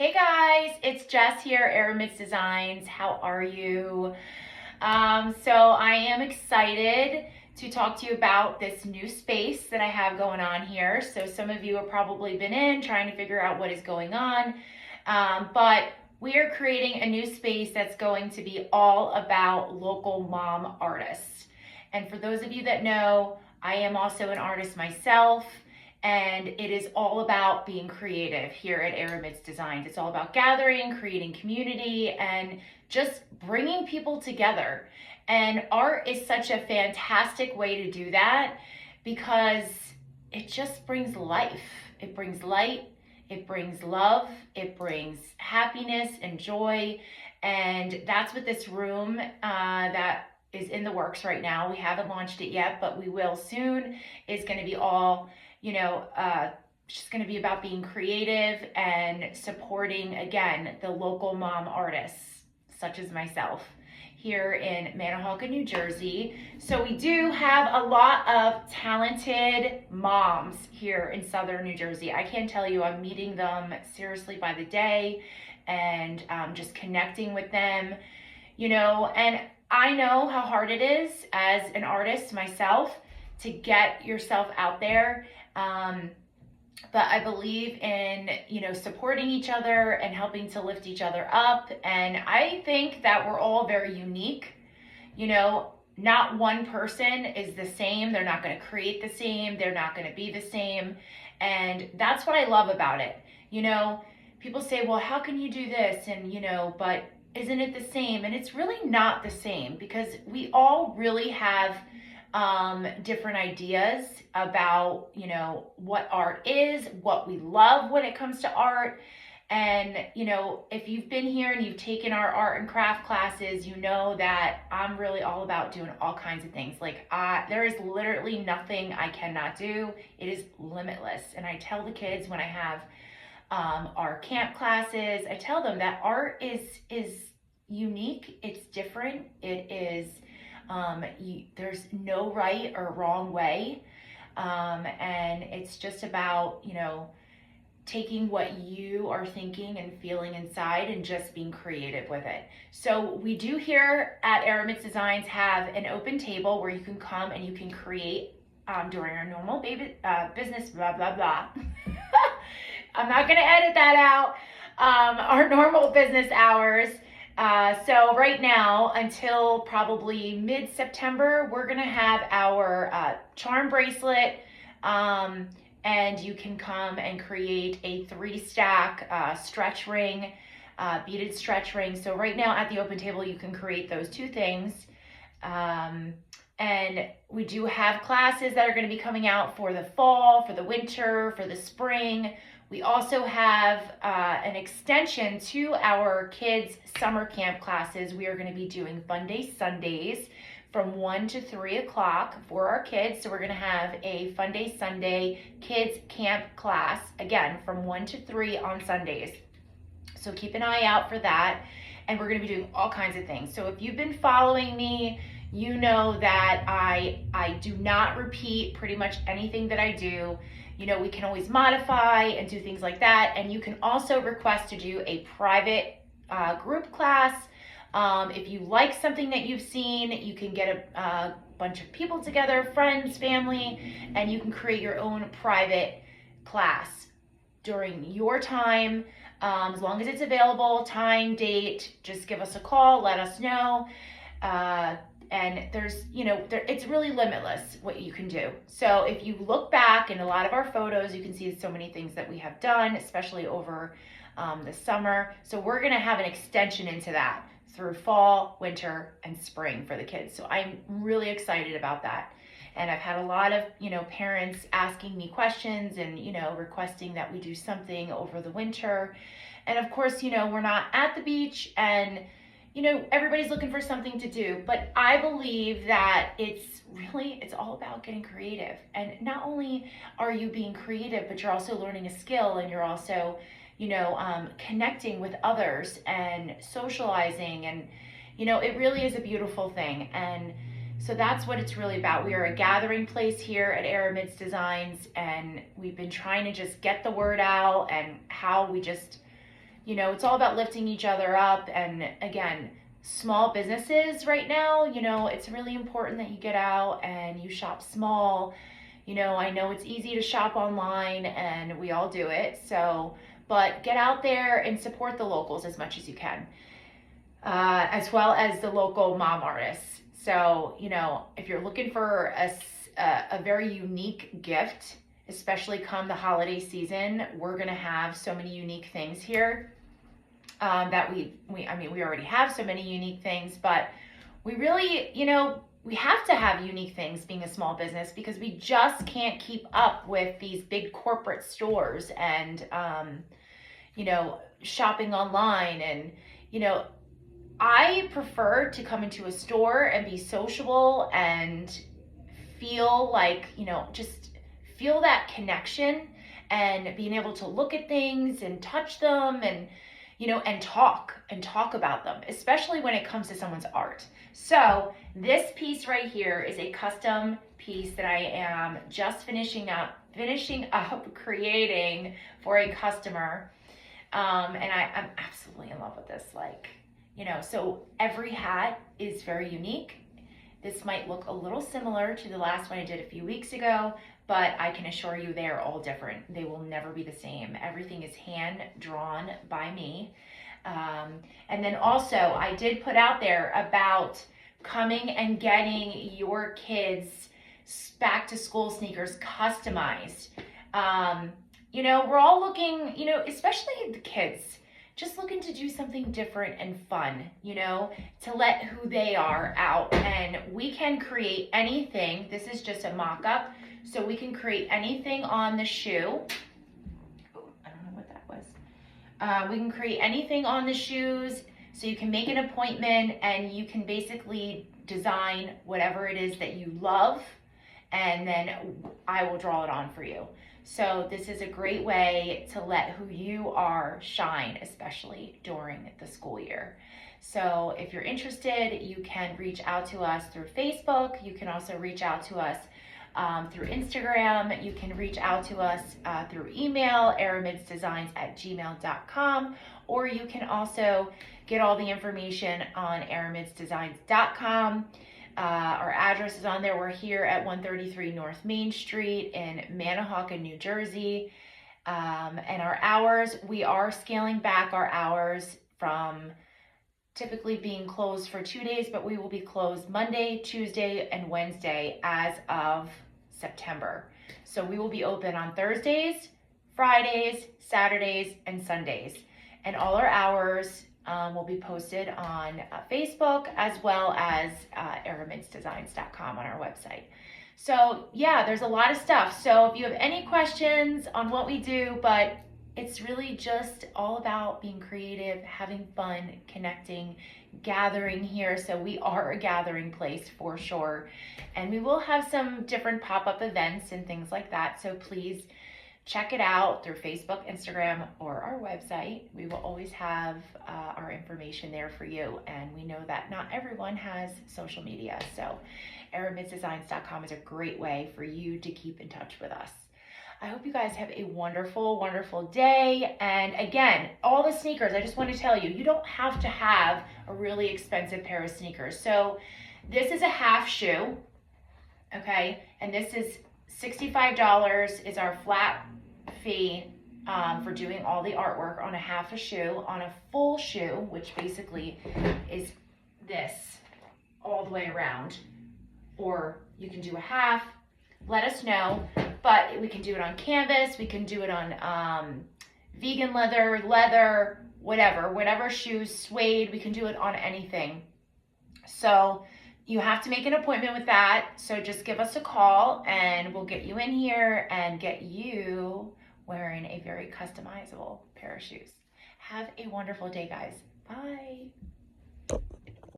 Hey guys, it's Jess here, Aramid's Designs. How are you? So I am excited to talk to you about this new space that I have going on here. So some of you have probably been in trying to figure out what is going on, but we are creating a new space that's going to be all about local mom artists. And for those of you that know, I am also an artist myself. And it is all about being creative here at Aramid's Designs. It's all about gathering, creating community, and just bringing people together. And art is such a fantastic way to do that because it just brings life. It brings light, it brings love, it brings happiness and joy. And that's what this room that is in the works right now, we haven't launched it yet, but we will soon, is going to be all just going to be about being creative and supporting, again, the local mom artists, such as myself, here in Manahawkin, New Jersey. So we do have a lot of talented moms here in Southern New Jersey. I can't tell you, I'm meeting them seriously by the day and just connecting with them, and I know how hard it is as an artist myself to get yourself out there. But I believe in, supporting each other and helping to lift each other up. And I think that we're all very unique. Not one person is the same. They're not going to create the same. They're not going to be the same. And that's what I love about it. People say, well, how can you do this? And, but isn't it the same? And it's really not the same because we all really have different ideas about, what art is, what we love when it comes to art. And, if you've been here and you've taken our art and craft classes, you know that I'm really all about doing all kinds of things. Like there is literally nothing I cannot do. It is limitless. And I tell the kids when I have our camp classes, I tell them that art is unique. It's different. It is there's no right or wrong way. And it's just about, taking what you are thinking and feeling inside and just being creative with it. So we do here at Aramid's Designs have an open table where you can come and you can create during our normal business, blah, blah, blah. I'm not going to edit that out. Our normal business hours. So right now, until probably mid-September, we're going to have our charm bracelet, and you can come and create a 3-stack stretch ring, beaded stretch ring. So right now at the open table, you can create those two things. And we do have classes that are going to be coming out for the fall, for the winter, for the spring. We also have an extension to our kids' summer camp classes. We are going to be doing Fun Day Sundays from 1 to 3 o'clock for our kids. So we're going to have a Fun Day Sunday kids camp class, again, from 1 to 3 on Sundays. So keep an eye out for that. And we're going to be doing all kinds of things. So if you've been following me, you know that I do not repeat pretty much anything that I do. We can always modify and do things like that. And you can also request to do a private group class. If you like something that you've seen, you can get a bunch of people together, friends, family, and you can create your own private class during your time. As long as it's available, time, date, just give us a call, let us know. And there's, it's really limitless what you can do. So if you look back in a lot of our photos, you can see so many things that we have done, especially over the summer. So we're going to have an extension into that through fall, winter, and spring for the kids. So I'm really excited about that. And I've had a lot of, parents asking me questions and, requesting that we do something over the winter. And of course, we're not at the beach and everybody's looking for something to do, but I believe that it's all about getting creative. And not only are you being creative, but you're also learning a skill and you're also, connecting with others and socializing. And, it really is a beautiful thing. And so that's what it's really about. We are a gathering place here at Aramid's Designs, and we've been trying to just get the word out and how we just you know, it's all about lifting each other up. And again, small businesses right now, you know, it's really important that you get out and you shop small. You know, I know it's easy to shop online and we all do it. So, but get out there and support the locals as much as you can, as well as the local mom artists. So, you know, if you're looking for a very unique gift, especially come the holiday season, we're gonna have so many unique things here that I mean, we already have so many unique things, but we really, you know, we have to have unique things being a small business because we just can't keep up with these big corporate stores and, you know, shopping online. And, you know, I prefer to come into a store and be sociable and feel like, you know, just feel that connection and being able to look at things and touch them and, you know, and talk about them, especially when it comes to someone's art. So this piece right here is a custom piece that I am just finishing up creating for a customer. And I'm absolutely in love with this. Like, you know, so every hat is very unique. This might look a little similar to the last one I did a few weeks ago, but I can assure you they are all different. They will never be the same. Everything is hand drawn by me. And then also I did put out there about coming and getting your kids' back to school sneakers customized. You know, we're all looking, you know, especially the kids, just looking to do something different and fun, you know, to let who they are out. And we can create anything. This is just a mock-up. So we can create anything on the shoe. Oh, I don't know what that was. We can create anything on the shoes. So you can make an appointment and you can basically design whatever it is that you love. And then I will draw it on for you. So this is a great way to let who you are shine, especially during the school year. So if you're interested, you can reach out to us through Facebook. You can also reach out to us through Instagram. You can reach out to us through email, aramidsdesigns@gmail.com, or you can also get all the information on aramidsdesigns.com. Our address is on there. We're here at 133 North Main Street in Manahawkin, New Jersey. And our hours, we are scaling back our hours from typically being closed for 2 days, but we will be closed Monday, Tuesday, and Wednesday as of September. So we will be open on Thursdays, Fridays, Saturdays, and Sundays. And all our hours will be posted on Facebook as well as aramidsdesigns.com on our website. So yeah, there's a lot of stuff. So if you have any questions on what we do, but it's really just all about being creative, having fun, connecting, gathering here. So we are a gathering place for sure. And we will have some different pop-up events and things like that. So please check it out through Facebook, Instagram, or our website. We will always have our information there for you. And we know that not everyone has social media. So aramidsdesigns.com is a great way for you to keep in touch with us. I hope you guys have a wonderful, wonderful day. And again, all the sneakers, I just want to tell you, you don't have to have a really expensive pair of sneakers. So this is a half shoe, okay? And this is $65 is our flat fee for doing all the artwork on a half a shoe. On a full shoe, which basically is this all the way around, or you can do a half, let us know. But we can do it on canvas, we can do it on vegan leather, whatever shoes, suede, we can do it on anything. So you have to make an appointment with that. So just give us a call and we'll get you in here and get you wearing a very customizable pair of shoes. Have a wonderful day, guys. Bye.